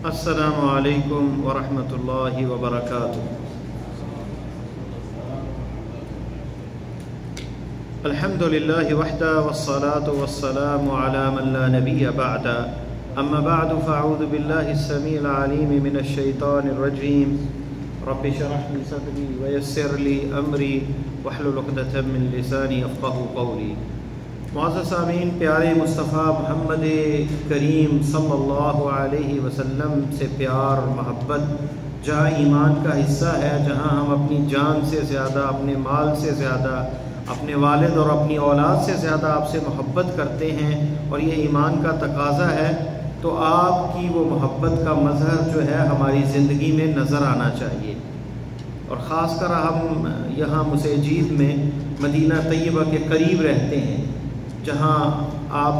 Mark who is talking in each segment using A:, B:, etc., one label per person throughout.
A: السلام علیکم ورحمۃ اللہ وبرکاتہ۔ الحمد للہ وحدہ والصلاة والسلام علی من لا نبی بعد، اما بعد فاعوذ باللہ السمیع العلیم من الشیطان الرجیم، رب اشرح لی صدری ویسر لی امری واحلل عقدۃ من لسانی یفقہوا قولی۔ معزز سامعین، پیارے مصطفیٰ محمد کریم صلی اللہ علیہ وسلم سے پیار اور محبت جہاں ایمان کا حصہ ہے، جہاں ہم اپنی جان سے زیادہ، اپنے مال سے زیادہ، اپنے والد اور اپنی اولاد سے زیادہ آپ سے محبت کرتے ہیں اور یہ ایمان کا تقاضا ہے، تو آپ کی وہ محبت کا مظہر جو ہے ہماری زندگی میں نظر آنا چاہیے۔ اور خاص کر ہم یہاں مسیجید میں مدینہ طیبہ کے قریب رہتے ہیں، جہاں آپ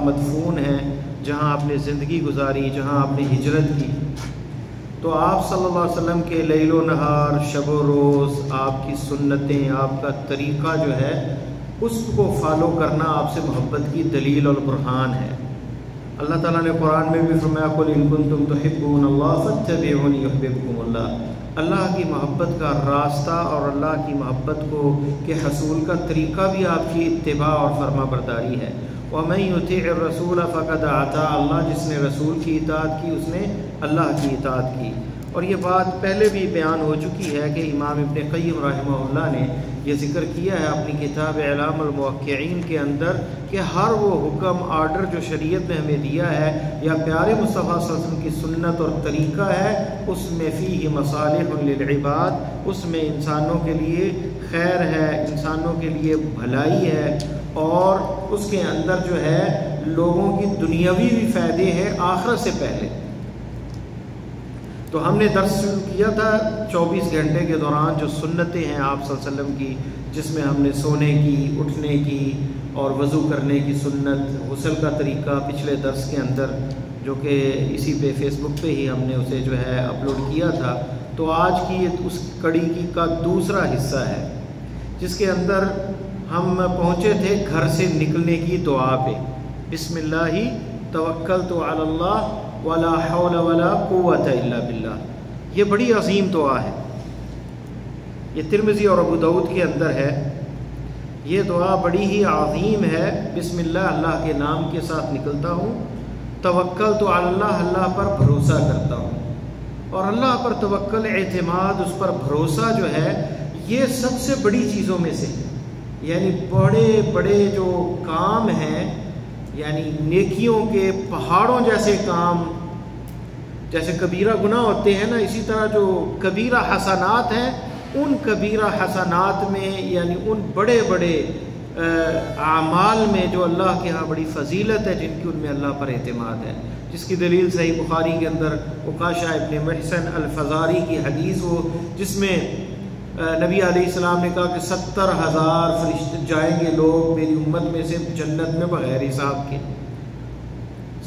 A: مدفون ہیں، جہاں آپ نے زندگی گزاری، جہاں آپ نے ہجرت کی، تو آپ صلی اللہ علیہ وسلم کے لیل و نہار، شب و روز، آپ کی سنتیں، آپ کا طریقہ جو ہے اس کو فالو کرنا آپ سے محبت کی دلیل اور برہان ہے۔ اللہ تعالیٰ نے قرآن میں بھی فرمایا قُلْ إِن كُنتُمْ تُحِبُّونَ اللَّهَ فَاتَّبِعُونِي يُحْبِبْكُمُ اللَّهُ۔ اللہ کی محبت کا راستہ اور اللہ کی محبت کے حصول کا طریقہ بھی آپ کی اتباع اور فرما برداری ہے۔ وَمَن يُطِعِ الرَّسُولَ فَقَدْ أَطَاعَ اللَّهَ، جس نے رسول کی اطاعت کی اس نے اللہ کی اطاعت کی۔ اور یہ بات پہلے بھی بیان ہو چکی ہے کہ امام ابن قیم رحمہ اللہ نے یہ ذکر کیا ہے اپنی کتاب اعلام الموقعین کے اندر کہ ہر وہ حکم آرڈر جو شریعت نے ہمیں دیا ہے یا پیارے مصطفیٰ صلی اللہ علیہ وسلم کی سنت اور طریقہ ہے، اس میں فیہ مصالح للعباد، اس میں انسانوں کے لیے خیر ہے، انسانوں کے لیے بھلائی ہے، اور اس کے اندر جو ہے لوگوں کی دنیاوی بھی فائدے ہیں آخرت سے پہلے۔ تو ہم نے درس شروع کیا تھا 24 گھنٹے کے دوران جو سنتیں ہیں آپ صلی اللہ علیہ وسلم کی، جس میں ہم نے سونے کی، اٹھنے کی اور وضو کرنے کی سنت، غسل کا طریقہ پچھلے درس کے اندر، جو کہ اسی پہ فیس بک پہ ہی ہم نے اسے جو ہے اپلوڈ کیا تھا۔ تو آج کی اس کڑی کا دوسرا حصہ ہے جس کے اندر ہم پہنچے تھے گھر سے نکلنے کی دعا پہ، بسم اللہ توکلت علی اللہ ولا حول ولا قوت الا باللہ۔ یہ بڑی عظیم دعا ہے، یہ ترمذی اور ابو داؤد کے اندر ہے۔ یہ دعا بڑی ہی عظیم ہے۔ بسم اللہ، اللہ کے نام کے ساتھ نکلتا ہوں، توکلت علی اللہ، اللہ پر بھروسہ کرتا ہوں۔ اور اللہ پر توکل، اعتماد، اس پر بھروسہ جو ہے یہ سب سے بڑی چیزوں میں سے، یعنی بڑے بڑے جو کام ہیں، یعنی نیکیوں کے پہاڑوں جیسے کام، جیسے کبیرہ گناہ ہوتے ہیں نا، اسی طرح جو کبیرہ حسنات ہیں، ان کبیرہ حسنات میں، یعنی ان بڑے بڑے اعمال میں جو اللہ کے ہاں بڑی فضیلت ہے، جن کی ان میں اللہ پر اعتماد ہے، جس کی دلیل صحیح بخاری کے اندر عکاشہ ابن محصن الفزاری کی حدیث ہو، جس میں نبی علیہ السلام نے کہا کہ 70,000 فرشتے جائیں گے لوگ میری امت میں سے جنت میں بغیر حساب کے۔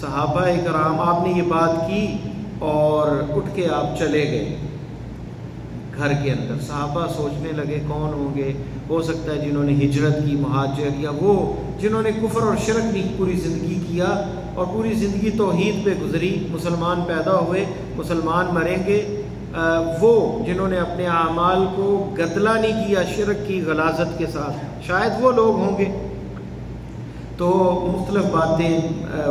A: صحابہ کرام، آپ نے یہ بات کی اور اٹھ کے آپ چلے گئے گھر کے اندر۔ صحابہ سوچنے لگے کون ہوں گے، ہو سکتا ہے جنہوں نے ہجرت کی، مہاجر، یا وہ جنہوں نے کفر اور شرک کی پوری زندگی کیا اور پوری زندگی توحید پہ گزری، مسلمان پیدا ہوئے، مسلمان مریں گے، وہ جنہوں نے اپنے اعمال کو گدلا نہیں کیا شرک کی غلاظت کے ساتھ، شاید وہ لوگ ہوں گے۔ تو مختلف باتیں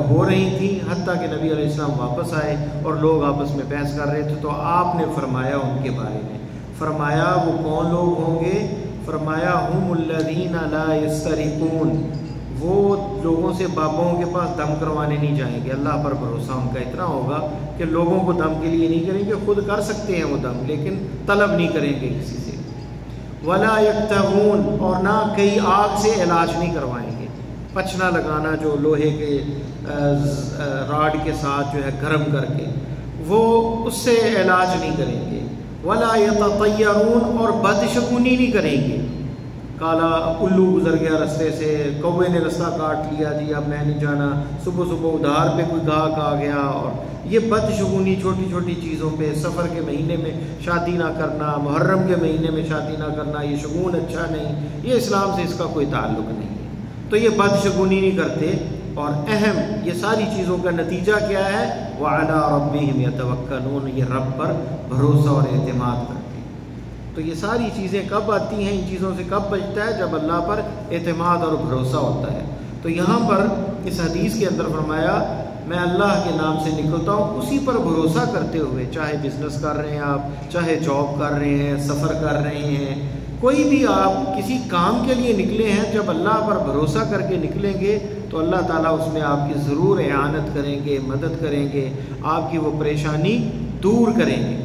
A: ہو رہی تھیں، حتیٰ کہ نبی علیہ السلام واپس آئے اور لوگ آپس میں بحث کر رہے تھے، تو آپ نے فرمایا ان کے بارے میں، فرمایا وہ کون لوگ ہوں گے؟ فرمایا ہم الذین لا یسترقون، وہ لوگوں سے بابوں کے پاس دم کروانے نہیں جائیں گے۔ اللہ پر بھروسہ ان کا اتنا ہوگا کہ لوگوں کو دم کے لیے نہیں کریں گے، خود کر سکتے ہیں وہ دم، لیکن طلب نہیں کریں گے کسی سے۔ ولا یکتوون، اور نہ کئی آگ سے علاج نہیں کروائیں گے، پچنا لگانا جو لوہے کے راڈ کے ساتھ جو ہے گرم کر کے، وہ اس سے علاج نہیں کریں گے۔ ولا یتطیرون، اور بدشگونی نہیں کریں گے، کالا الو گزر گیا رستے سے، کوے نے رستہ کاٹ لیا، جی اب میں نہیں جانا، صبح صبح ادھار پہ کوئی گاہک آ گیا، اور یہ بدشگونی چھوٹی چھوٹی چیزوں پہ، سفر کے مہینے میں شادی نہ کرنا، محرم کے مہینے میں شادی نہ کرنا، یہ شگون اچھا نہیں، یہ اسلام سے اس کا کوئی تعلق نہیں ہے۔ تو یہ بدشگونی نہیں کرتے، اور اہم یہ ساری چیزوں کا نتیجہ کیا ہے؟ وَعَلَىٰ رَبِّهِمْ يَتَوَكَّلُونَ، یہ رب پر بھروسہ اور اعتماد کرتے ہیں۔ تو یہ ساری چیزیں کب آتی ہیں، ان چیزوں سے کب بچتا ہے؟ جب اللہ پر اعتماد اور بھروسہ ہوتا ہے۔ تو یہاں پر اس حدیث کے اندر فرمایا میں اللہ کے نام سے نکلتا ہوں اسی پر بھروسہ کرتے ہوئے، چاہے بزنس کر رہے ہیں آپ، چاہے جاب کر رہے ہیں، سفر کر رہے ہیں، کوئی بھی آپ کسی کام کے لیے نکلے ہیں، جب اللہ پر بھروسہ کر کے نکلیں گے تو اللہ تعالیٰ اس میں آپ کی ضرور اعانت کریں گے، مدد کریں گے، آپ کی وہ پریشانی دور کریں گے۔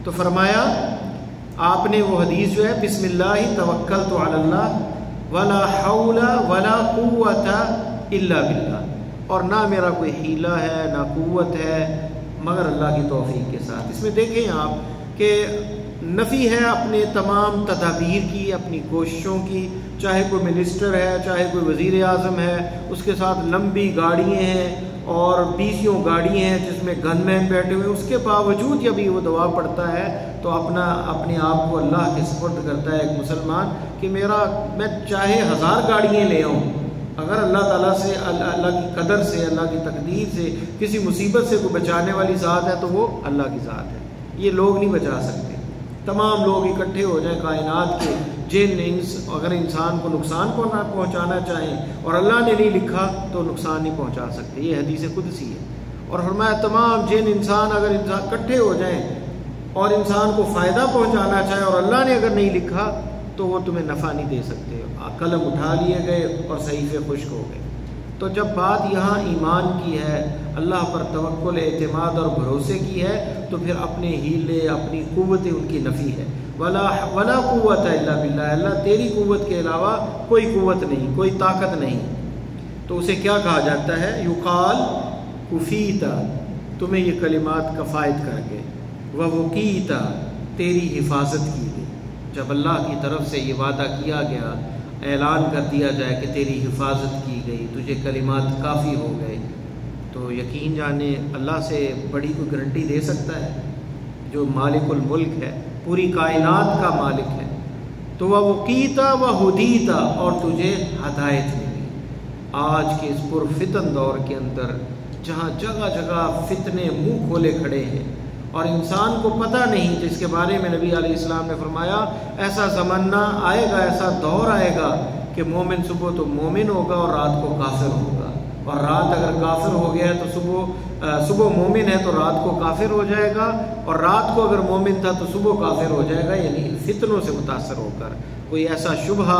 A: تو فرمایا آپ نے وہ حدیث جو ہے بسم اللہ توکلت علی اللہ ولا حول ولا قوت الا باللہ، اور نہ میرا کوئی حیلہ ہے نہ قوت ہے مگر اللہ کی توفیق کے ساتھ۔ اس میں دیکھیں آپ کہ نفی ہے اپنے تمام تدابیر کی، اپنی کوششوں کی، چاہے کوئی منسٹر ہے، چاہے کوئی وزیر اعظم ہے، اس کے ساتھ لمبی گاڑیاں ہیں اور 20 گاڑیاں ہیں جس میں گن مین بیٹھے ہوئے، اس کے باوجود جب یہ وہ دعا پڑھتا ہے تو اپنے آپ کو اللہ کے سپرد کرتا ہے ایک مسلمان کہ میں چاہے 1000 گاڑیاں لے آؤں، اگر اللہ تعالیٰ سے، اللہ کی قدر سے، اللہ کی تقدیر سے کسی مصیبت سے کوئی بچانے والی ذات ہے تو وہ اللہ کی ذات ہے، یہ لوگ نہیں بچا سکتے۔ تمام لوگ اکٹھے ہو جائیں کائنات کے، جن اگر انسان کو نقصان پہنچانا چاہیں اور اللہ نے نہیں لکھا تو نقصان نہیں پہنچا سکتے، یہ حدیث قدسی ہے۔ اور فرمایا تمام جن انسان اگر اکٹھے ہو جائیں اور انسان کو فائدہ پہنچانا چاہیں اور اللہ نے اگر نہیں لکھا تو وہ تمہیں نفع نہیں دے سکتے۔ قلم اٹھا لیے گئے اور صحیفے خشک ہو گئے۔ تو جب بات یہاں ایمان کی ہے، اللہ پر توکل، اعتماد اور بھروسے کی ہے، تو پھر اپنے ہیلے، اپنی قوتیں ان کی نفی ہے۔ ولا قوت الا باللہ، اللہ تیری قوت کے علاوہ کوئی قوت نہیں، کوئی طاقت نہیں۔ تو اسے کیا کہا جاتا ہے؟ یقال کفیتا، تمہیں یہ کلمات کفایت کر گئے، ووقیتا، تیری حفاظت کی گئی۔ جب اللہ کی طرف سے یہ وعدہ کیا گیا، اعلان کر دیا جائے کہ تیری حفاظت کی گئی، تجھے کلمات کافی ہو گئے، تو یقین جانے اللہ سے بڑی کوئی گارنٹی دے سکتا ہے جو مالک الملک ہے، پوری کائنات کا مالک ہے۔ تو وَوَقِيتَ وَهُدِيتَ، اور تجھے ہدایت ملی۔ آج کے اس پرفتن دور کے اندر جہاں جگہ جگہ فتنے منہ کھولے کھڑے ہیں اور انسان کو پتہ نہیں، جس کے بارے میں نبی علیہ السلام نے فرمایا ایسا زمانہ آئے گا، ایسا دور آئے گا کہ مومن صبح تو مومن ہوگا اور رات کو کافر ہوگا، اور رات اگر کافر ہو گیا ہے تو صبح مومن ہے تو رات کو کافر ہو جائے گا، اور رات کو اگر مومن تھا تو صبح کافر ہو جائے گا۔ یعنی فتنوں سے متاثر ہو کر کوئی ایسا شبہہ،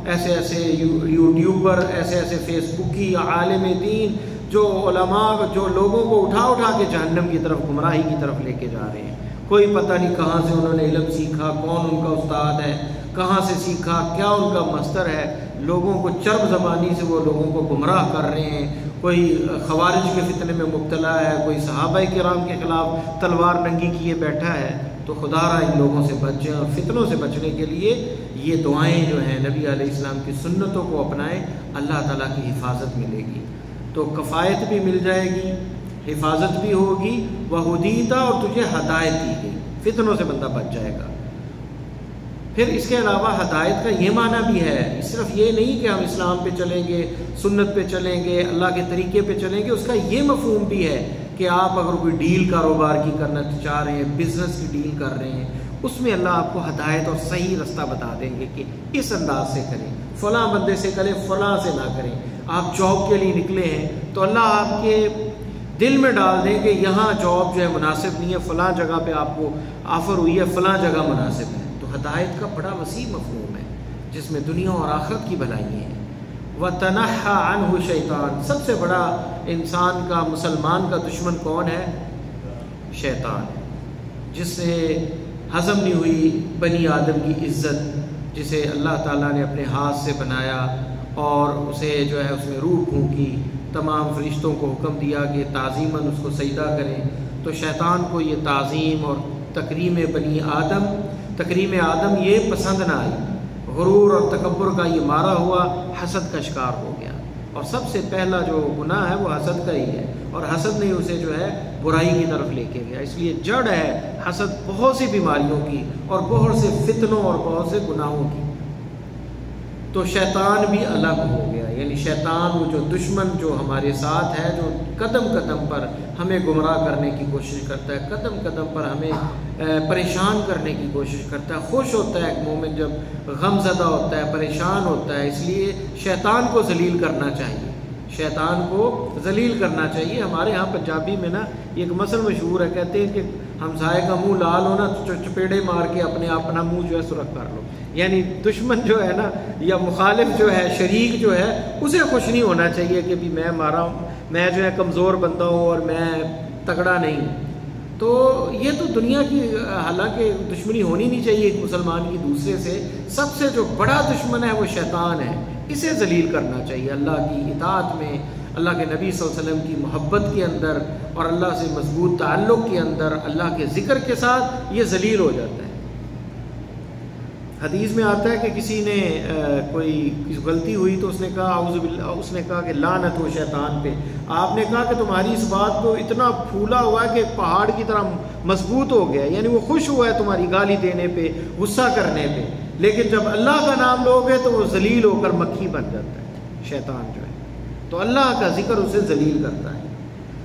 A: ایسے یوٹیوبر، ایسے فیس بکی عالم دین جو علماء، جو لوگوں کو اٹھا کے جہنم کی طرف، گمراہی کی طرف لے کے جا رہے ہیں۔ کوئی پتہ نہیں کہاں سے انہوں نے علم سیکھا، کون ان کا استاد ہے، کہاں سے سیکھا، کیا ان کا مصدر ہے۔ لوگوں کو چرب زبانی سے وہ لوگوں کو گمراہ کر رہے ہیں۔ کوئی خوارج کے فتنے میں مبتلا ہے، کوئی صحابہ کرام کے خلاف تلوار ننگی کیے بیٹھا ہے۔ تو خدا را ان لوگوں سے بچ جائیں، اور فتنوں سے بچنے کے لیے یہ دعائیں جو ہیں نبی علیہ السلام کی سنتوں کو اپنائیں، اللہ تعالیٰ کی حفاظت ملے گی۔ تو کفایت بھی مل جائے گی، حفاظت بھی ہوگی، وہدیتا، اور تجھے ہدایت دی گئی، فتنوں سے بندہ بچ جائے گا۔ پھر اس کے علاوہ ہدایت کا یہ معنی بھی ہے، صرف یہ نہیں کہ ہم اسلام پہ چلیں گے، سنت پہ چلیں گے، اللہ کے طریقے پہ چلیں گے، اس کا یہ مفہوم بھی ہے کہ آپ اگر کوئی ڈیل کاروبار کی کرنا چاہ رہے ہیں، بزنس کی ڈیل کر رہے ہیں، اس میں اللہ آپ کو ہدایت اور صحیح رستہ بتا دیں گے کہ اس انداز سے کریں، فلاں بندے سے کریں، فلاں سے نہ کریں۔ آپ جاب کے لیے نکلے ہیں تو اللہ آپ کے دل میں ڈال دیں کہ یہاں جاب جو ہے مناسب نہیں ہے، فلاں جگہ پہ آپ کو آفر ہوئی ہے، فلاں جگہ مناسب ہے۔ تو ہدایت کا بڑا وسیع مفہوم ہے جس میں دنیا اور آخرت کی بھلائیاں ہیں۔ وَتَنَحَّى عَنْهُ شیطان، سب سے بڑا انسان کا، مسلمان کا دشمن کون ہے؟ شیطان، جس سے ہضم نہیں ہوئی بنی آدم کی عزت، جسے اللہ تعالیٰ نے اپنے ہاتھ سے بنایا اور اسے جو ہے اس میں روح پھونکی، تمام فرشتوں کو حکم دیا کہ تعظیماً اس کو سجدہ کریں۔ تو شیطان کو یہ تعظیم اور تکریم بنی آدم، تکریم آدم یہ پسند نہ آئی، غرور اور تکبر کا یہ مارا ہوا، حسد کا شکار ہو گیا، اور سب سے پہلا جو گناہ ہے وہ حسد کا ہی ہے، اور حسد نے اسے جو ہے برائی کی طرف لے کے گیا۔ اس لیے جڑ ہے حسد بہت سی بیماریوں کی اور بہت سے فتنوں اور بہت سے گناہوں کی۔ تو شیطان بھی الگ ہو گیا، ہے، یعنی شیطان وہ جو دشمن جو ہمارے ساتھ ہے، جو قدم قدم پر ہمیں گمراہ کرنے کی کوشش کرتا ہے، قدم قدم پر ہمیں پریشان کرنے کی کوشش کرتا ہے۔ خوش ہوتا ہے ایک مومن جب غم زدہ ہوتا ہے، پریشان ہوتا ہے، اس لیے شیطان کو ذلیل کرنا چاہیے، شیطان کو ذلیل کرنا چاہیے۔ ہمارے ہاں پنجابی میں نا ایک مثل مشہور ہے، کہتے ہیں کہ ہمسائے کا منہ لال ہونا تو چپیڑے مار کے اپنا منہ جو ہے سرخ کر لو، یعنی دشمن جو ہے نا یا مخالف جو ہے، شریک جو ہے، اسے خوش نہیں ہونا چاہیے کہ بھی میں مارا ہوں، میں جو ہے کمزور بندہ ہوں اور میں تگڑا نہیں ہوں۔ تو یہ تو دنیا کی حالانکہ دشمنی ہونی نہیں چاہیے ایک مسلمان کی دوسرے سے، سب سے جو بڑا دشمن ہے وہ شیطان ہے، اسے ذلیل کرنا چاہیے اللہ کی اطاعت میں، اللہ کے نبی صلی اللہ علیہ وسلم کی محبت کے اندر اور اللہ سے مضبوط تعلق کے اندر، اللہ کے ذکر کے ساتھ یہ ذلیل ہو جاتا ہے۔ حدیث میں آتا ہے کہ کسی نے کوئی غلطی ہوئی تو اس نے کہا اعوذ باللہ، اس نے کہا کہ لعنت ہو شیطان پہ۔ آپ نے کہا کہ تمہاری اس بات کو اتنا پھولا ہوا ہے کہ پہاڑ کی طرح مضبوط ہو گیا، یعنی وہ خوش ہوا ہے تمہاری گالی دینے پہ، غصہ کرنے پہ، لیکن جب اللہ کا نام لوگے تو وہ ذلیل ہو کر مکھی بن جاتا ہے شیطان جو ہے۔ تو اللہ کا ذکر اسے ذلیل کرتا ہے۔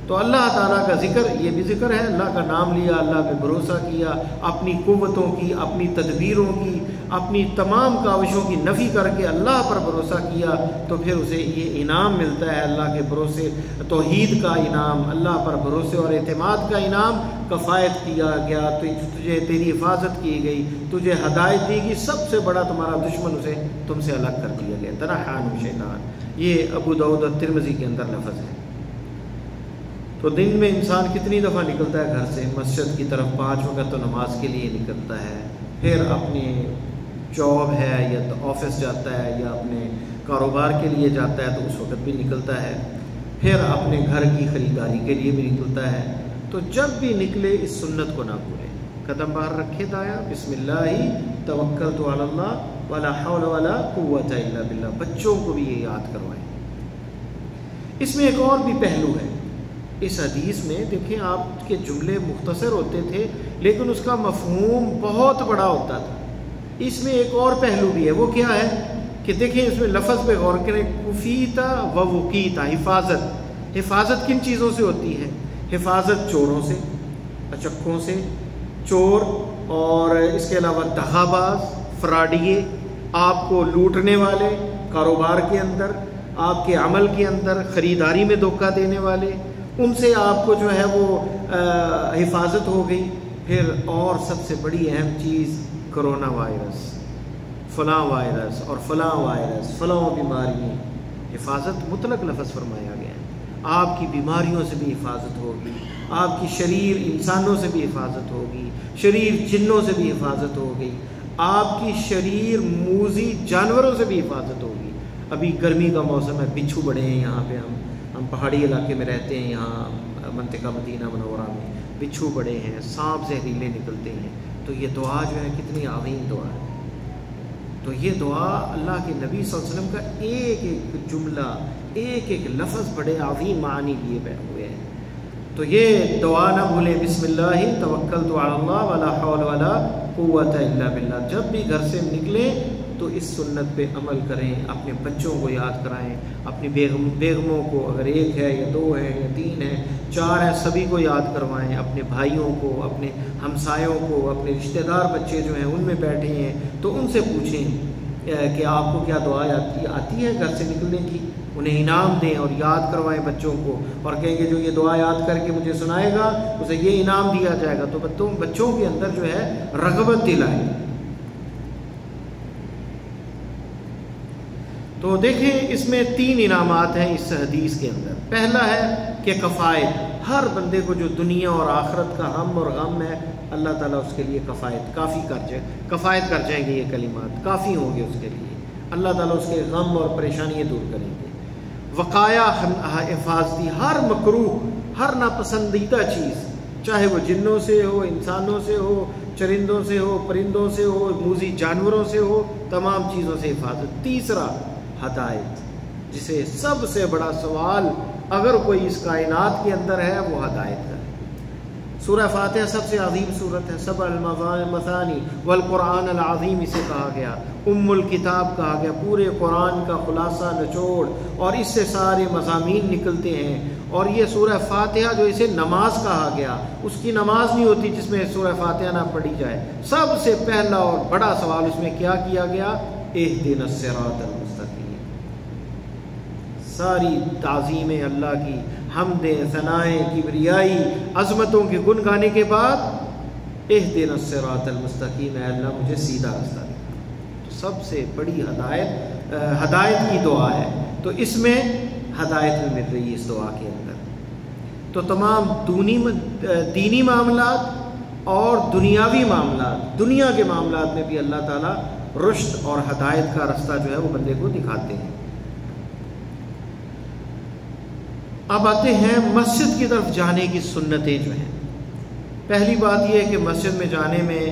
A: تو اللہ تعالیٰ کا ذکر، یہ بھی ذکر ہے، اللہ کا نام لیا، اللہ پہ بھروسہ کیا، اپنی قوتوں کی، اپنی تدبیروں کی، اپنی تمام کاوشوں کی نفی کر کے اللہ پر بھروسہ کیا، تو پھر اسے یہ انعام ملتا ہے، اللہ کے بھروسے، توحید کا انعام، اللہ پر بھروسے اور اعتماد کا انعام، کفایت کیا گیا، تو تجھے تیری حفاظت کی گئی، تجھے ہدایت دی گئی، سب سے بڑا تمہارا دشمن اسے تم سے الگ کر دیا گیا۔ تنحان شیطان، یہ ابو داؤد اور ترمذی کے اندر لفظ ہے۔ تو دن میں انسان کتنی دفعہ نکلتا ہے گھر سے مسجد کی طرف، 5 وقت تو نماز کے لیے نکلتا ہے، پھر اپنی جاب ہے یا آفس جاتا ہے یا اپنے کاروبار کے لیے جاتا ہے تو اس وقت بھی نکلتا ہے، پھر اپنے گھر کی خریداری کے لیے بھی نکلتا ہے۔ تو جب بھی نکلے اس سنت کو نہ بھولے، قدم باہر رکھے دایا، بسم اللہ توکلت علی اللہ ولا حول ولا قوت الا باللہ، بچوں کو بھی یہ یاد کروائیں۔ اس میں ایک اور بھی پہلو ہے، اس حدیث میں دیکھیں آپ کے جملے مختصر ہوتے تھے لیکن اس کا مفہوم بہت بڑا ہوتا تھا۔ اس میں ایک اور پہلو بھی ہے، وہ کیا ہے کہ دیکھیں اس میں لفظ پہ غور کریں، کفیتا و وقیتا، حفاظت۔ حفاظت کن چیزوں سے ہوتی ہے؟ حفاظت چوروں سے، اچکوں سے، چور اور اس کے علاوہ دغا باز، فراڈیے، آپ کو لوٹنے والے، کاروبار کے اندر، آپ کے عمل کے اندر، خریداری میں دھوکہ دینے والے، ان سے آپ کو جو ہے وہ حفاظت ہو گئی۔ پھر اور سب سے بڑی اہم چیز کرونا وائرس، فلاں وائرس اور فلاں وائرس، فلاں بیماری، حفاظت مطلق لفظ فرمایا گیا ہے۔ آپ کی بیماریوں سے بھی حفاظت ہوگی، آپ کی شریر انسانوں سے بھی حفاظت ہوگی، شریر جنوں سے بھی حفاظت ہوگی، آپ کی شریر موذی جانوروں سے بھی حفاظت ہوگی۔ ابھی گرمی کا موسم ہے، بچھو بڑے ہیں یہاں پہ، ہم پہاڑی علاقے میں رہتے ہیں، یہاں منطقہ مدینہ منورہ میں بچھو بڑے ہیں، سانپ زہریلے نکلتے ہیں، تو یہ دعا جو ہے کتنی عظیم دعا ہے۔ تو یہ دعا اللہ کے نبی صلی اللہ علیہ وسلم کا ایک ایک جملہ، ایک ایک لفظ بڑے عظیم معنی لیے بیٹھے ہوئے ہیں۔ تو یہ دعا نہ بھولیں، بسم اللہ توکلت علی اللہ ولا حول ولا قوت الا باللہ۔ جب بھی گھر سے نکلیں تو اس سنت پہ عمل کریں، اپنے بچوں کو یاد کرائیں، اپنی بیگموں کو، اگر ایک ہے یا 2 ہے یا 3 ہے 4 ہے، سبھی کو یاد کروائیں، اپنے بھائیوں کو، اپنے ہمسایوں کو، اپنے رشتہ دار بچے جو ہیں ان میں بیٹھے ہیں تو ان سے پوچھیں کہ آپ کو کیا دعا آتی ہے گھر سے نکلنے کی، انہیں انعام دیں اور یاد کروائیں بچوں کو، اور کہیں کہ جو یہ دعا یاد کر کے مجھے سنائے گا اسے یہ انعام دیا جائے گا۔ تو بچوں کے اندر جو ہے رغبت دلائیں۔ تو دیکھیں اس میں 3 انعامات ہیں اس حدیث کے اندر۔ پہلا ہے کہ کفایت، ہر بندے کو جو دنیا اور آخرت کا ہم اور غم ہے اللہ تعالیٰ اس کے لیے کفایت کر جائیں گے، یہ کلمات کافی ہوں گے اس کے لیے، اللہ تعالیٰ اس کے غم اور پریشانیاں دور کریں گے۔ وقایا، حفاظتی، ہر مکروہ، ہر ناپسندیدہ چیز، چاہے وہ جنوں سے ہو، انسانوں سے ہو، چرندوں سے ہو، پرندوں سے ہو، موذی جانوروں سے ہو، تمام چیزوں سے حفاظت۔ تیسرا ہدایت، جسے سب سے بڑا سوال اگر کوئی اس کائنات کے اندر ہے وہ ہدایت کا ہے۔ سورہ فاتحہ سب سے عظیم صورت ہے، سبع المثانی والقرآن العظیم اسے کہا گیا، الکتاب کہا گیا، پورے قرآن کا خلاصہ نچوڑ، اور اس سے سارے مضامین نکلتے ہیں۔ اور یہ سورہ فاتحہ جو اسے نماز کہا گیا، اس کی نماز نہیں ہوتی جس میں سورہ فاتحہ نہ پڑھی جائے۔ سب سے پہلا اور بڑا سوال اس میں کیا کیا گیا؟ اہدنا الصراط المستقیم۔ ساری تعظیمیں اللہ کی، حمدیں، ثنائیں، کبریائی، عظمتوں کے گن گانے کے بعد اہدنا الصراط المستقیم، اے اللہ مجھے سیدھا راستہ دکھا۔ تو سب سے بڑی ہدایت کی دعا ہے، تو اس میں ہدایت بھی مل رہی ہے اس دعا کے اندر۔ تو تمام دینی معاملات اور دنیاوی معاملات، دنیا کے معاملات میں بھی اللہ تعالیٰ رشد اور ہدایت کا راستہ جو ہے وہ بندے کو دکھاتے ہیں۔ اب آتے ہیں مسجد کی طرف جانے کی سنتیں جو ہیں۔ پہلی بات یہ ہے کہ مسجد میں جانے میں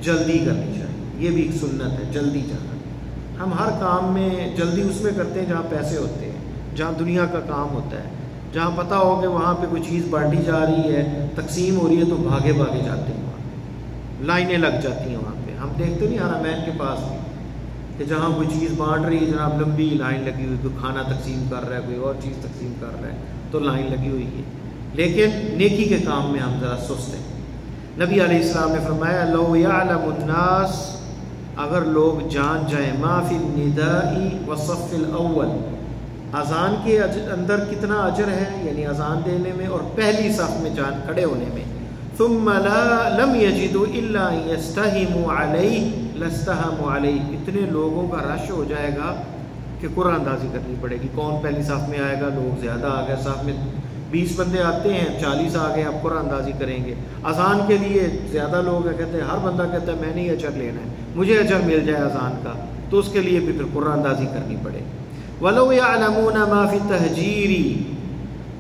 A: جلدی کرنی چاہیے، یہ بھی ایک سنت ہے، جلدی جانا۔ ہم ہر کام میں جلدی اس میں کرتے ہیں جہاں پیسے ہوتے ہیں، جہاں دنیا کا کام ہوتا ہے، جہاں پتہ ہو کہ وہاں پہ کوئی چیز بانٹی جا رہی ہے، تقسیم ہو رہی ہے، تو بھاگے بھاگے جاتے ہیں، وہاں لائنیں لگ جاتی ہیں۔ وہاں پہ ہم دیکھتے نہیں حرمین کے پاس بھی کہ جہاں کوئی چیز بانٹ رہی ہے جناب لمبی لائن لگی ہوئی، کوئی کھانا تقسیم کر رہا ہے، کوئی اور چیز تقسیم کر رہا ہے، تو لائن لگی ہوئی ہے۔ لیکن نیکی کے کام میں ہم ذرا سست ہیں۔ نبی علیہ السلام نے فرمایا لو یعلم الناس، اگر لوگ جان جائیں، ما فی النداء والصف الاول، اذان کے اندر کتنا اجر ہے، یعنی اذان دینے میں اور پہلی صف میں جان کھڑے ہونے میں، ثم لم یجدوا الا ان یستہموا علیہ لاستہموا علیہ، اتنے لوگوں کا رش ہو جائے گا کہ قرآن اندازی کرنی پڑے گی، کون پہلی صف میں آئے گا، لوگ زیادہ آ گئے، صف میں 20 بندے آتے ہیں، 40 آ گئے، اب قرآن اندازی کریں گے۔ اذان کے لیے زیادہ لوگ ہیں، کہتے ہیں ہر بندہ کہتا ہے میں نہیں اجر لینا ہے، مجھے اجر مل جائے اذان کا، تو اس کے لیے بھی پھر قرآن اندازی کرنی پڑے۔ وَلَوْ يَعْلَمُونَ مَا فِي التَّهْجِيرِ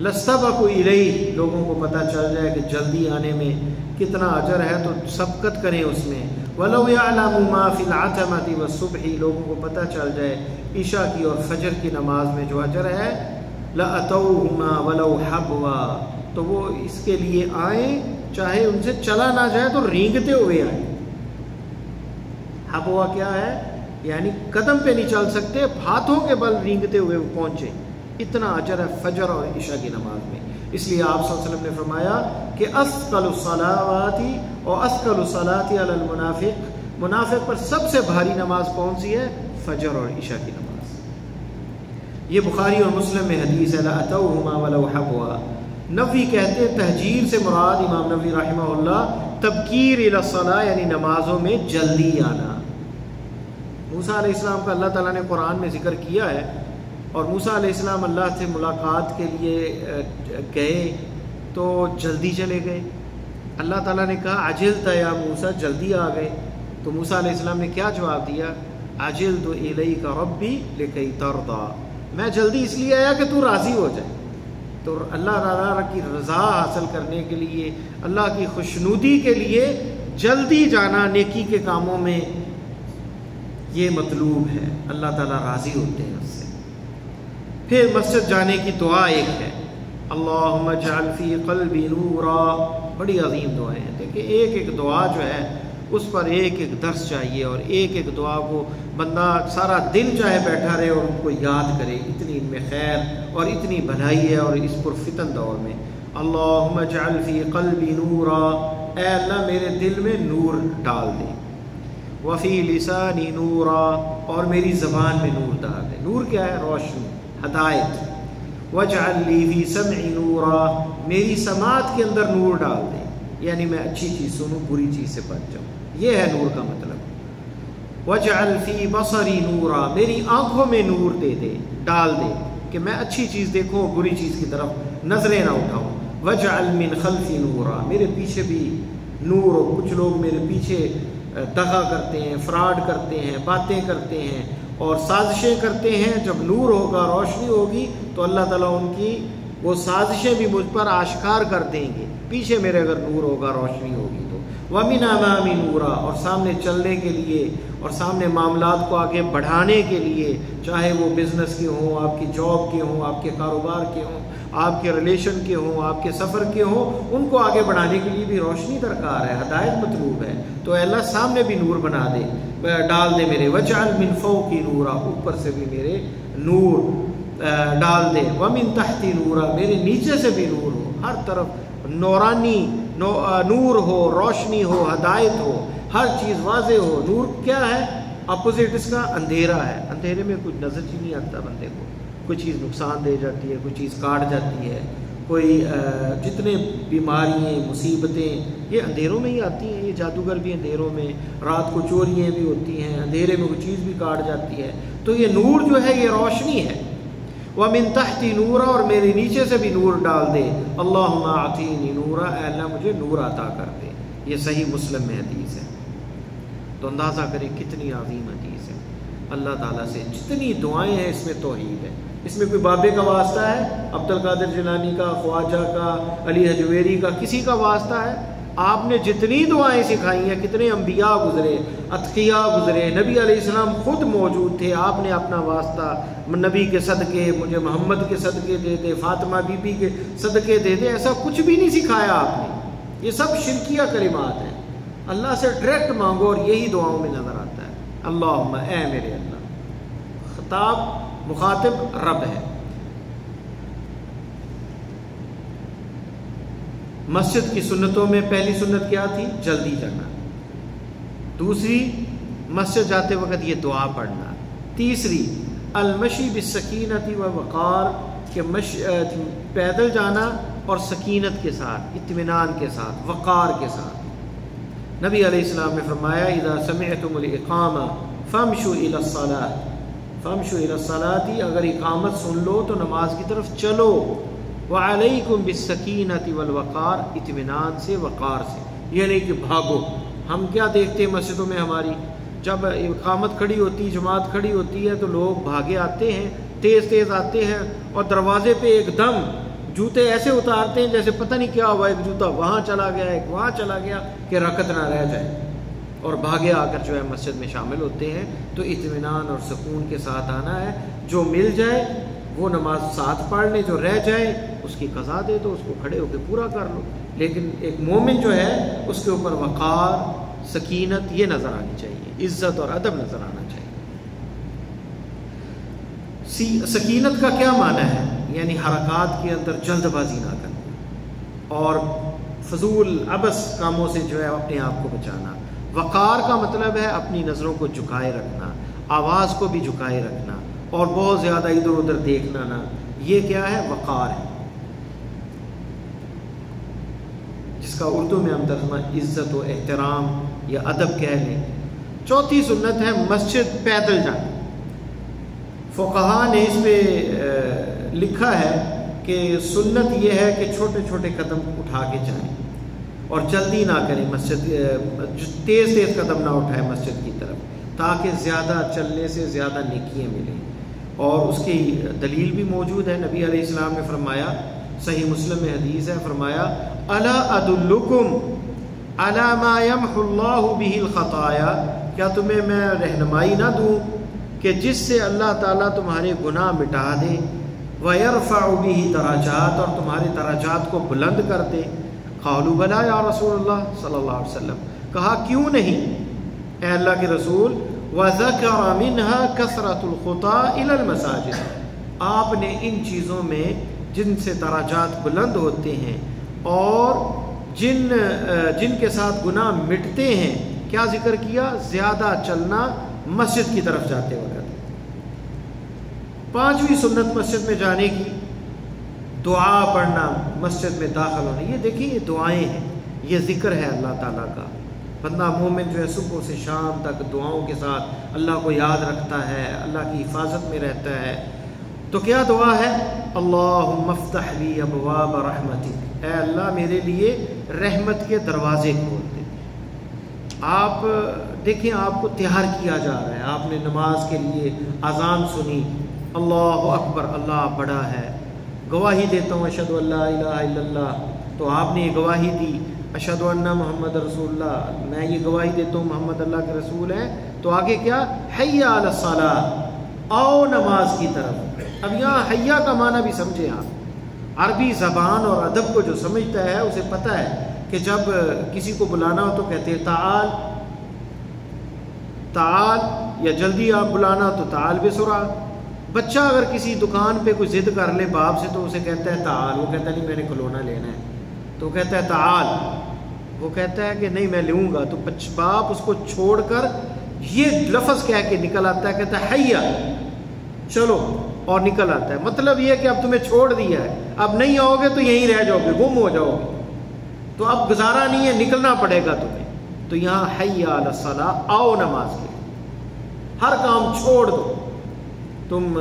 A: لَاسْتَبَقُوا إِلَيْهِ، لوگوں کو پتہ چل جائے کہ جلدی آنے میں کتنا اجر ہے تو سبقت کریں اس میں۔ وَلَوْ يَعْلَمُوا مَا فِي الْعَتَمَةِ وَالصُّبْحِ، لوگوں کو پتہ چل جائے عشاء کی اور فجر کی نماز میں جو اجر ہے، لَأَتَوْهُمَا وَلَوْ حَبْوًا، تو وہ اس کے لیے آئیں، چاہے ان سے چلا نہ جائے تو رینگتے ہوئے آئیں۔ حبوا کیا ہے؟ یعنی قدم پہ نہیں چل سکتے، ہاتھوں کے بل رینگتے ہوئے وہ پہنچے، اتنا اجر ہے فجر اور عشاء کی نماز میں۔ اس لیے آپ صلی اللہ علیہ وسلم نے فرمایا کہ اثقل الصلاوات اور اثقل الصلاۃ علی المنافق، منافق پر سب سے بھاری نماز کون سی ہے؟ فجر اور عشاء کی نماز۔ یہ بخاری اور مسلم میں حدیث ہے، لَأَتَوْهُمَا وَلَوْ حَبْوًا۔ نووی کہتے ہیں تہجیر سے مراد، امام نووی رحمہ اللہ، تبکیر الی الصلاۃ، یعنی نمازوں میں جلدی آنا۔ موسیٰ علیہ السلام کا اللہ تعالیٰ نے قرآن میں ذکر کیا ہے، اور موسیٰ علیہ السلام اللہ سے ملاقات کے لیے گئے تو جلدی چلے گئے۔ اللہ تعالیٰ نے کہا عجلت یا موسیٰ، جلدی آ گئے، تو موسیٰ علیہ السلام نے کیا جواب دیا؟ عجلت الیک ربی لکی ترضی، میں جلدی اس لیے آیا کہ تو راضی ہو جائے۔ تو اللہ تعالیٰ کی رضا حاصل کرنے کے لیے، اللہ کی خوشنودی کے لیے جلدی جانا نیکی کے کاموں میں یہ مطلوب ہے، اللہ تعالیٰ راضی ہوتے ہیں اس سے۔ پھر مسجد جانے کی دعا ایک ہے، اللہم اجعل فی قلبی نورا، بڑی عظیم دعائیں ہیں۔ دیکھیں ایک ایک دعا جو ہے اس پر ایک ایک درس چاہیے، اور ایک ایک دعا کو بندہ سارا دن چاہے بیٹھا رہے اور ان کو یاد کرے، اتنی ان میں خیر اور اتنی بھلائی ہے، اور اس پرفتن دور میں۔ اللہم اجعل فی قلبی نورا، اے اللہ میرے دل میں نور ڈال دے، وفی لسانی نورا، اور میری زبان میں نور ڈال دے۔ نور کیا ہے؟ روشنی، ہدایت۔ واجعل لی فی سمعی نورا، میری سماعت کے اندر نور ڈال دے، یعنی میں اچھی چیز سنوں، بری چیز سے بچ جاؤں، یہ ہے نور کا مطلب۔ واجعل فی بصری نورا، میری آنکھوں میں نور دے دے، ڈال دے، کہ میں اچھی چیز دیکھوں، بری چیز کی طرف نظریں نہ اٹھاؤں۔ واجعل من خلفی نورا، میرے پیچھے بھی نور ہو۔ کچھ لوگ میرے پیچھے دغا کرتے ہیں، فراڈ کرتے ہیں، باتیں کرتے ہیں اور سازشیں کرتے ہیں۔ جب نور ہوگا، روشنی ہوگی، تو اللہ تعالیٰ ان کی وہ سازشیں بھی مجھ پر آشکار کر دیں گے۔ پیچھے میرے اگر نور ہوگا، روشنی ہوگی تو۔ وَمِنْ أَمَامِ نُورًا، اور سامنے چلنے کے لیے اور سامنے معاملات کو آگے بڑھانے کے لیے، چاہے وہ بزنس کے ہوں، آپ کی جاب کے ہوں، آپ کے کاروبار کے ہوں، آپ کے ریلیشن کے ہوں، آپ کے سفر کے ہوں، ان کو آگے بڑھانے کے لیے بھی روشنی درکار ہے، ہدایت مطلوب ہے۔ تو اے اللہ سامنے بھی نور بنا دے، ڈال دے میرے، وجعل من فوقی نورا، اوپر سے بھی میرے نور ڈال دے، ومن تحتی نورا، میرے نیچے سے بھی نور ہو، ہر طرف نورانی نور ہو، روشنی ہو، ہدایت ہو، ہر چیز واضح ہو۔ نور کیا ہے؟ اپوزٹ اس کا اندھیرا ہے، اندھیرے میں کچھ نظر ہی نہیں آتا بندے کو، کوئی چیز نقصان دے جاتی ہے، کوئی چیز کاٹ جاتی ہے، کوئی جتنے بیماریاں مصیبتیں یہ اندھیروں میں ہی آتی ہیں، یہ جادوگر بھی اندھیروں میں، رات کو چوریاں بھی ہوتی ہیں، اندھیرے میں کوئی چیز بھی کاٹ جاتی ہے۔ تو یہ نور جو ہے یہ روشنی ہے۔ وَمِن تَحْتِ نُورًا، اور میرے نیچے سے بھی نور ڈال دے۔ اللہم اعطینی نورا، اے اللہ مجھے نور عطا کر دے۔ یہ صحیح مسلم میں حدیث ہے۔ تو اندازہ کریں کتنی عظیم حدیث ہے۔ اللہ تعالیٰ سے جتنی دعائیں ہیں اس میں توحید ہے، اس میں کوئی بابے کا واسطہ ہے، عبد القادر جیلانی کا، خواجہ کا، علی حجویری کا، کسی کا واسطہ ہے؟ آپ نے جتنی دعائیں سکھائی ہیں، کتنے انبیاء گزرے، اتقیاء گزرے، نبی علیہ السلام خود موجود تھے، آپ نے اپنا واسطہ نبی کے صدقے، مجھے محمد کے صدقے دے دے، فاطمہ بی بی کے صدقے دے دے، ایسا کچھ بھی نہیں سکھایا آپ نے۔ یہ سب شرکیہ کلمات ہیں۔ اللہ سے ڈائریکٹ مانگو، اور یہی دعاؤں میں نظر آتا ہے۔ اللہم، اے میرے اللہ، خطاب مخاطب رب ہے۔ مسجد کی سنتوں میں پہلی سنت کیا تھی؟ جلدی جانا۔ دوسری، مسجد جاتے وقت یہ دعا پڑھنا۔ تیسری، المشی بالسکینۃ والوقار، کہ پیدل جانا اور سکینت کے ساتھ، اطمینان کے ساتھ، وقار کے ساتھ۔ نبی علیہ السلام نے فرمایا اذا سمعتم الاقامہ فامشوا الی الصلاۃ، فامشوا الی الصلاۃ، اگر اقامت سن لو تو نماز کی طرف چلو۔ وعلیکم بالسکینۃ والوقار، اطمینان سے، وقار سے، یہ نہیں کہ بھاگو۔ ہم کیا دیکھتے ہیں مسجدوں میں ہماری، جب اقامت کھڑی ہوتی، جماعت کھڑی ہوتی ہے تو لوگ بھاگے آتے ہیں، تیز تیز آتے ہیں، اور دروازے پہ ایک دم جوتے ایسے اتارتے ہیں جیسے پتہ نہیں کیا ہوا، ایک جوتا وہاں چلا گیا، ایک وہاں چلا گیا، کہ رکعت نہ رہ جائے، اور بھاگے آ کر جو ہے مسجد میں شامل ہوتے ہیں۔ تو اطمینان اور سکون کے ساتھ آنا ہے، جو مل جائے وہ نماز ساتھ پڑھ لے، جو رہ جائے اس کی قضا دے دو، اس کو کھڑے ہو کے پورا کر لو۔ لیکن ایک مومن جو ہے اس کے اوپر وقار، سکینت یہ نظر آنی چاہیے، عزت اور ادب نظر آنا چاہیے۔ سکینت کا کیا معنی ہے؟ یعنی حرکات کے اندر جلد بازی نہ کرنا، اور فضول عبث کاموں سے جو ہے اپنے آپ کو بچانا۔ وقار کا مطلب ہے اپنی نظروں کو جھکائے رکھنا، آواز کو بھی جھکائے رکھنا، اور بہت زیادہ ادھر ادھر دیکھنا نہ، یہ کیا ہے؟ وقار ہے، جس کا اردو میں ہم ترجمہ عزت و احترام یا ادب کہہ لیں۔ چوتھی سنت ہے مسجد پیدل جانا۔ فقہا نے اس پہ لکھا ہے کہ سنت یہ ہے کہ چھوٹے چھوٹے قدم اٹھا کے جائیں، اور جلدی نہ کریں، مسجد تیز تیز قدم نہ اٹھائیں مسجد کی طرف، تاکہ زیادہ چلنے سے زیادہ نیکیاں ملیں۔ اور اس کی دلیل بھی موجود ہے، نبی علیہ السلام نے فرمایا، صحیح مسلم میں حدیث ہے، فرمایا الا ادلکم علی ما یمحو اللہ بہ الخطایا، کیا تمہیں میں رہنمائی نہ دوں کہ جس سے اللہ تعالیٰ تمہارے گناہ مٹا دے، وَيَرْفَعُ بِهِ درجات، اور تمہارے درجات کو بلند کر دے۔ قالوا بلا یا رسول اللہ صلی اللہ علیہ وسلم، کہا کیوں نہیں اے اللہ کے رسول، وَذَكَرَ مِنْهَا كَثْرَةُ الْخُطَىٰ إِلَى الْمَسَاجِدِ، آپ نے ان چیزوں میں جن سے درجات بلند ہوتے ہیں اور جن کے ساتھ گناہ مٹتے ہیں، کیا ذکر کیا؟ زیادہ چلنا مسجد کی طرف جاتے وقت۔ پانچویں سنت مسجد میں جانے کی، دعا پڑھنا، مسجد میں داخل ہونا۔ یہ دیکھیں، یہ دعائیں ہیں، یہ ذکر ہے اللہ تعالیٰ کا۔ بندہ مومن جو ہے صبح سے شام تک دعاؤں کے ساتھ اللہ کو یاد رکھتا ہے، اللہ کی حفاظت میں رہتا ہے۔ تو کیا دعا ہے؟ اللہم افتح لی ابواب رحمتک، اے اللہ میرے لیے رحمت کے دروازے کھول دے۔ آپ دیکھیں، آپ کو تیار کیا جا رہا ہے، آپ نے نماز کے لیے اذان سنی، اللہ اکبر، اللہ بڑا ہے، گواہی دیتا ہوں اشہد ان لا الہ الا اللہ، تو آپ نے یہ گواہی دی، اشہد ان محمد رسول اللہ، میں یہ گواہی دیتا ہوں محمد اللہ کے رسول ہیں۔ تو آگے کیا؟ حی علی الصلاۃ، آؤ نماز کی طرف۔ اب یہاں حیا کا معنی بھی سمجھیں آپ، عربی زبان اور ادب کو جو سمجھتا ہے اسے پتہ ہے کہ جب کسی کو بلانا ہو تو کہتے ہیں تعال تعال، یا جلدی آپ بلانا تو تعال بسرعہ۔ بچہ اگر کسی دکان پہ کوئی ضد کر لے باپ سے تو اسے کہتا ہے تعال، وہ کہتا ہے نہیں میں نے کھلونا لینا ہے، تو وہ کہتا ہے تعال، وہ کہتا ہے کہ نہیں میں لوں گا، تو باپ اس کو چھوڑ کر یہ لفظ کہہ کے نکل آتا ہے، کہتا ہے حیا چلو، اور نکل آتا ہے۔ مطلب یہ کہ اب تمہیں چھوڑ دیا ہے، اب نہیں آؤ گے تو یہیں رہ جاؤ گے، گم ہو جاؤ گے، تو اب گزارا نہیں ہے، نکلنا پڑے گا تمہیں۔ تو یہاں حیا علی الصلاۃ، آؤ نماز کے، ہر کام چھوڑ دو۔ تم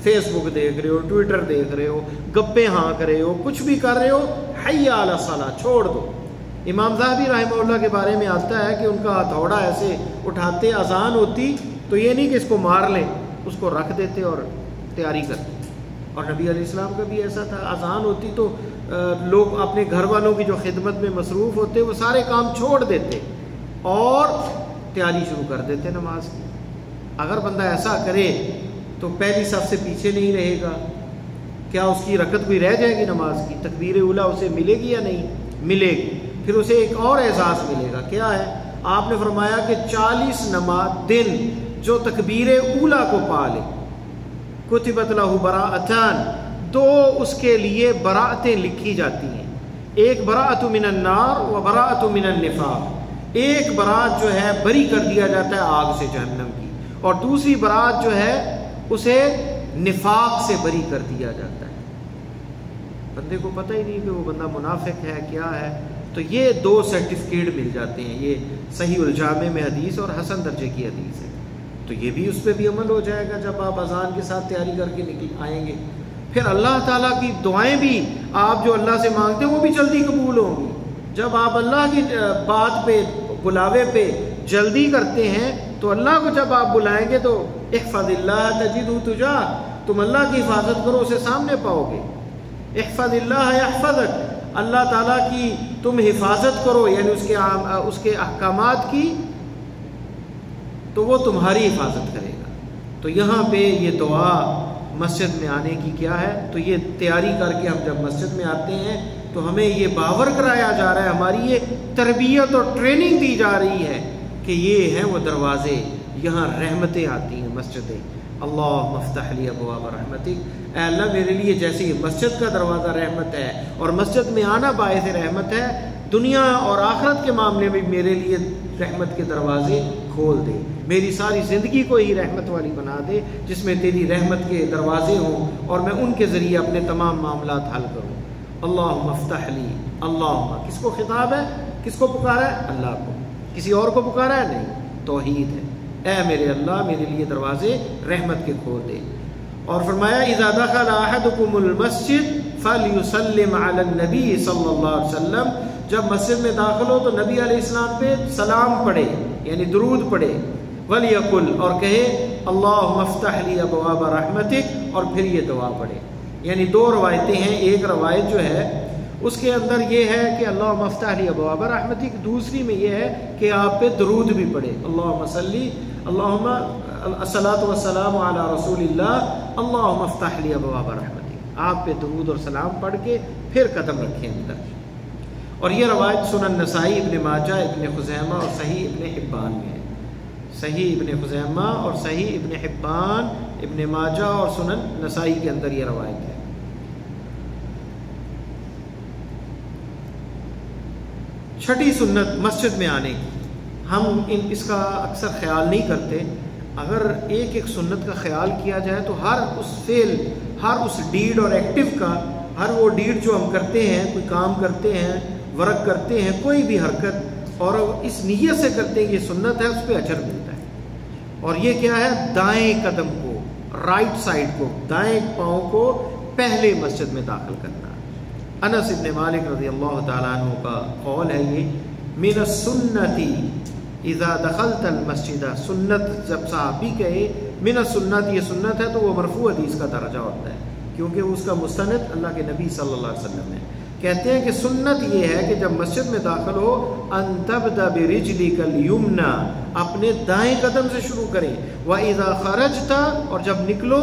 A: فیس بک دیکھ رہے ہو، ٹویٹر دیکھ رہے ہو، گپے ہانک رہے ہو، کچھ بھی کر رہے ہو، حیا علی الصلاۃ چھوڑ دو۔ امام ذہبی رحمہ اللہ کے بارے میں آتا ہے کہ ان کا ہتھوڑا ایسے اٹھاتے، اذان ہوتی تو یہ نہیں کہ اس کو مار لیں، اس کو رکھ دیتے اور تیاری کرتے۔ اور نبی علیہ السلام کا بھی ایسا تھا، اذان ہوتی تو لوگ اپنے گھر والوں کی جو خدمت میں مصروف ہوتے وہ سارے کام چھوڑ دیتے اور تیاری شروع کر دیتے نماز کی۔ اگر بندہ ایسا کرے تو پہلی صف سے پیچھے نہیں رہے گا، کیا اس کی رکعت کوئی رہ جائے گی نماز کی؟ تکبیر اولی اسے ملے گی یا نہیں ملے گی؟ پھر اسے ایک اور اعزاز ملے گا، کیا ہے؟ آپ نے فرمایا کہ 40 دن جو تکبیر اولی کو پا لے، کتبت لہ براءتان، 2 اس کے لیے براءتیں لکھی جاتی ہیں، ایک براءت من النار و براءت من النفاق، ایک براءت جو ہے بری کر دیا جاتا ہے آگ سے جہنم کی، اور دوسری براءت جو ہے اسے نفاق سے بری کر دیا جاتا ہے۔ بندے کو پتہ ہی نہیں کہ وہ بندہ منافق ہے کیا ہے، تو یہ 2 سرٹیفکیٹ مل جاتے ہیں۔ یہ صحیح الجامع میں حدیث اور حسن درجے کی حدیث ہے، تو یہ بھی اس پہ بھی عمل ہو جائے گا جب آپ اذان کے ساتھ تیاری کر کے نکل آئیں گے۔ پھر اللہ تعالیٰ کی دعائیں بھی آپ جو اللہ سے مانگتے ہیں وہ بھی جلدی قبول ہوں گی۔ جب آپ اللہ کی بات پہ، بلاوے پہ جلدی کرتے ہیں تو اللہ کو جب آپ بلائیں گے تو احفظ اللہ تجدہ تجاہ، تم اللہ کی حفاظت کرو اسے سامنے پاؤ گے۔ احفظ اللہ یحفظک، اللہ تعالیٰ کی تم حفاظت کرو، یعنی اس کے احکامات کی، تو وہ تمہاری حفاظت کرے گا۔ تو یہاں پہ یہ دعا مسجد میں آنے کی کیا ہے؟ تو یہ تیاری کر کے ہم جب مسجد میں آتے ہیں تو ہمیں یہ باور کرایا جا رہا ہے، ہماری یہ تربیت اور ٹریننگ دی جا رہی ہے کہ یہ ہیں وہ دروازے، یہاں رحمتیں آتی ہیں مسجدیں۔ اللہم افتح لی ابواب رحمتک، اے اللہ میرے لیے جیسے یہ مسجد کا دروازہ رحمت ہے اور مسجد میں آنا باعث رحمت ہے، دنیا اور آخرت کے معاملے میں میرے لیے رحمت کے دروازے کھول دے، میری ساری زندگی کو ہی رحمت والی بنا دے جس میں تیری رحمت کے دروازے ہوں اور میں ان کے ذریعے اپنے تمام معاملات حل کروں۔ اللہم افتح لی، اللہم کس کو خطاب ہے؟ کس کو پکارا ہے؟ اللہ کو۔ کسی اور کو پکارا ہے؟ نہیں، توحید ہے۔ اے میرے اللہ میرے لیے دروازے رحمت کے کھول دے۔ اور فرمایا اذا دخل احدکم المسجد فلیسلم علی النبی صلی اللہ علیہ وسلم، جب مسجد میں داخل ہو تو نبی علیہ السلام پہ سلام پڑھے، یعنی درود پڑھے، ولیقل، اور کہے اللہم افتح لی ابواب رحمتک، اور پھر یہ دعا پڑھے۔ یعنی 2 روایتیں ہیں، ایک روایت جو ہے اس کے اندر یہ ہے کہ اللہم افتح لی ابواب رحمتک، دوسری میں یہ ہے کہ آپ پہ درود بھی پڑھے، اللہم صلی، اللہم الصلاۃ والسلام علی رسول اللہ، اللہم افتح لی ابواب رحمتک، آپ پہ درود اور سلام پڑھ کے پھر قدم رکھیں اندر۔ اور یہ روایت سنن نسائی، ابن ماجہ، ابن خزیمہ اور صحیح ابن حبان میں ہے۔ صحیح ابن خزیمہ اور صحیح ابن حبان، ابن ماجہ اور سنن نسائی کے اندر یہ روایت ہے۔ چھٹی سنت مسجد میں آنے کی، ہم اس کا اکثر خیال نہیں کرتے۔ اگر ایک ایک سنت کا خیال کیا جائے تو ہر اس فعل، ہر اس ڈیڈ اور ایکٹیو کا، ہر وہ ڈیڈ جو ہم کرتے ہیں، کوئی کام کرتے ہیں، ورک کرتے ہیں، کوئی بھی حرکت، اور اس نیت سے کرتے ہیں یہ سنت ہے، اس پہ اجر ملتا ہے۔ اور یہ کیا ہے؟ دائیں قدم کو، رائٹ سائڈ کو، دائیں پاؤں کو پہلے مسجد میں داخل کرنا۔ انس ابن مالک رضی اللہ تعالیٰ عنہ کا قول ہے یہ، من السنتی اذا دخلت المسجد، سنت جب صحابی کہے من السنت یہ سنت ہے تو وہ مرفوع حدیث کا درجہ ہوتا ہے، کیونکہ اس کا مستند اللہ کے نبی صلی اللہ علیہ وسلم ہے۔ کہتے ہیں کہ سنت یہ ہے کہ جب مسجد میں داخل ہو، ان تبدا برجلک الیمنی، اپنے دائیں قدم سے شروع کریں، واذا خرجت، اور جب نکلو،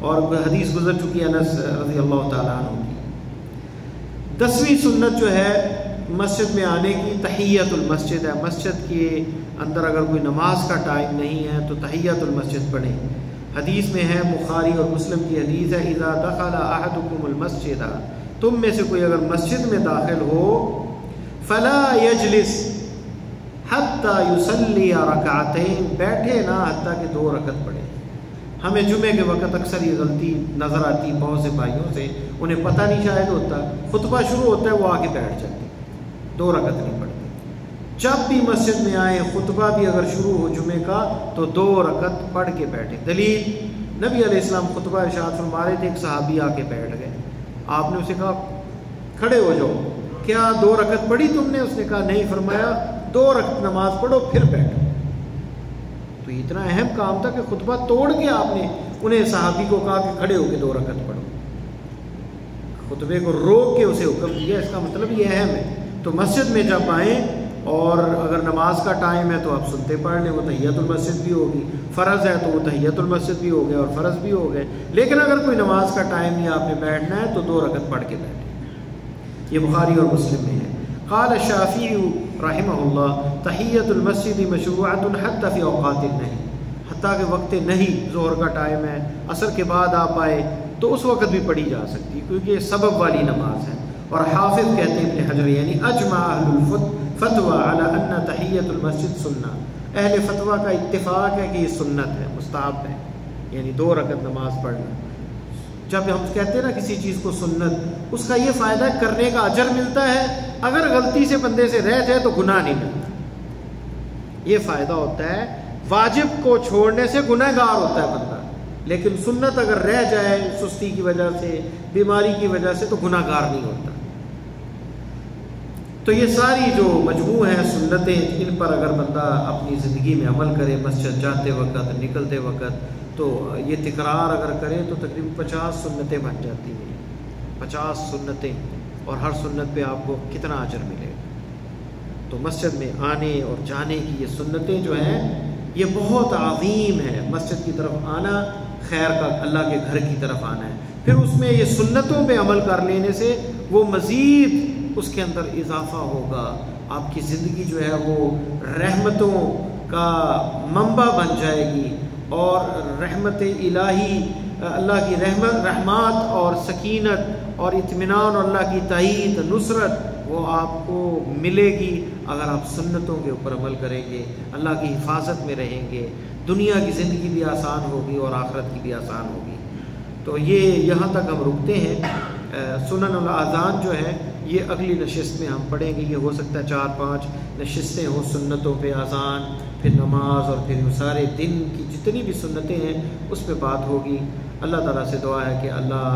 A: اور حدیث گزر چکی ہے انس رضی اللہ تعالیٰ عنہ کی۔ 10ویں سنت جو ہے مسجد میں آنے کی تحیۃ المسجد ہے۔ مسجد کے اندر اگر کوئی نماز کا ٹائم نہیں ہے تو تحیۃ المسجد پڑھیں۔ حدیث میں ہے، بخاری اور مسلم کی حدیث ہے، اذا دخل احدکم المسجد، تم میں سے کوئی اگر مسجد میں داخل ہو، فلا یجلس حتی یصلی رکعتین، بیٹھے نہ حتیٰ کہ 2 رکعت پڑھے۔ ہمیں جمعے کے وقت اکثر یہ غلطی نظر آتی بہت سے بھائیوں سے، انہیں پتہ نہیں شاید ہوتا، خطبہ شروع ہوتا ہے وہ آ کے بیٹھ جاتے، 2 رکعت نہیں پڑھتے۔ جب بھی مسجد میں آئیں، خطبہ بھی اگر شروع ہو جمعے کا تو 2 رکعت پڑھ کے بیٹھے۔ دلیل، نبی علیہ السلام خطبہ ارشاد فرما رہے تھے، ایک صحابی آ کے بیٹھ گئے، آپ نے اسے کہا کھڑے ہو جاؤ، کیا 2 رکعت پڑھی تم نے؟ اس نے کہا نہیں، فرمایا 2 رکعت نماز پڑھو پھر بیٹھو۔ تو اتنا اہم کام تھا کہ خطبہ توڑ کے آپ نے انہیں صحابی کو کہا کہ کھڑے ہو کے 2 رکعت پڑھو، خطبے کو روک کے اسے حکم دیا۔ اس کا مطلب یہ اہم ہے۔ تو مسجد میں جب آئیں اور اگر نماز کا ٹائم ہے تو آپ سنتے پڑھ لیں، وہ تحیۃ المسجد بھی ہوگی، فرض ہے تو وہ تحیۃ المسجد بھی ہو گئے اور فرض بھی ہو گئے۔ لیکن اگر کوئی نماز کا ٹائم نہیں آپ نے بیٹھنا ہے تو 2 رکعت پڑھ کے بیٹھیں۔ یہ بخاری اور مسلم میں ہے۔ قال الشافعی رحمہ اللہ، تحیۃ المسجد مشروعۃ حتی فی اوقات النہی، حتیٰ کہ وقت نہیں، ظہر کا ٹائم ہے، عصر کے بعد آپ آئے تو اس وقت بھی پڑھی جا سکتی، کیونکہ یہ سبب والی نماز ہے۔ اور حافظ کہتے ہیں ابن حجر، یعنی اجمع اہل الفتوى علی ان تحیۃ المسجد سنہ، اہل فتویٰ کا اتفاق ہے کہ یہ سنت ہے، مستحب ہے، یعنی 2 رکعت نماز پڑھنا۔ جب ہم کہتے ہیں نا کسی چیز کو سنت، اس کا یہ فائدہ ہے کرنے کا اجر ملتا ہے، اگر غلطی سے بندے سے رہ جائے تو گناہ نہیں ملتا، یہ فائدہ ہوتا ہے۔ واجب کو چھوڑنے سے گناہ گار ہوتا ہے بندہ، لیکن سنت اگر رہ جائے سستی کی وجہ سے، بیماری کی وجہ سے، تو گناہ گار نہیں ہوتا۔ تو یہ ساری جو مجموع ہیں سنتیں، ان پر اگر بندہ اپنی زندگی میں عمل کرے، مسجد جاتے وقت، نکلتے وقت، تو یہ تکرار اگر کرے تو تقریباً 50 سنتیں بن جاتی ہیں، 50 سنتیں، اور ہر سنت پہ آپ کو کتنا اجر ملے گا۔ تو مسجد میں آنے اور جانے کی یہ سنتیں جو ہیں یہ بہت عظیم ہے۔ مسجد کی طرف آنا خیر کا، اللہ کے گھر کی طرف آنا ہے، پھر اس میں یہ سنتوں پہ عمل کر لینے سے وہ مزید اس کے اندر اضافہ ہوگا، آپ کی زندگی جو ہے وہ رحمتوں کا منبع بن جائے گی، اور رحمت الہی، اللہ کی رحمات اور سکینت اور اطمینان اور اللہ کی تائید، نصرت، وہ آپ کو ملے گی اگر آپ سنتوں کے اوپر عمل کریں گے، اللہ کی حفاظت میں رہیں گے، دنیا کی زندگی بھی آسان ہوگی اور آخرت کی بھی آسان ہوگی۔ تو یہ یہاں تک ہم رکتے ہیں۔ سنن الاذان جو ہے یہ اگلی نشست میں ہم پڑھیں گے۔ یہ ہو سکتا ہے 4-5 نشستیں ہوں سنتوں پہ، اذان، پھر نماز، اور پھر سارے دن کی جتنی بھی سنتیں ہیں اس پہ بات ہوگی۔ اللہ تعالیٰ سے دعا ہے کہ اللہ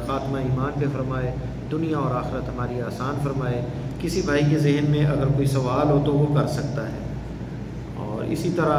A: خاتمہ ایمان پہ فرمائے، دنیا اور آخرت ہماری آسان فرمائے۔ کسی بھائی کے ذہن میں اگر کوئی سوال ہو تو وہ کر سکتا ہے، اور اسی طرح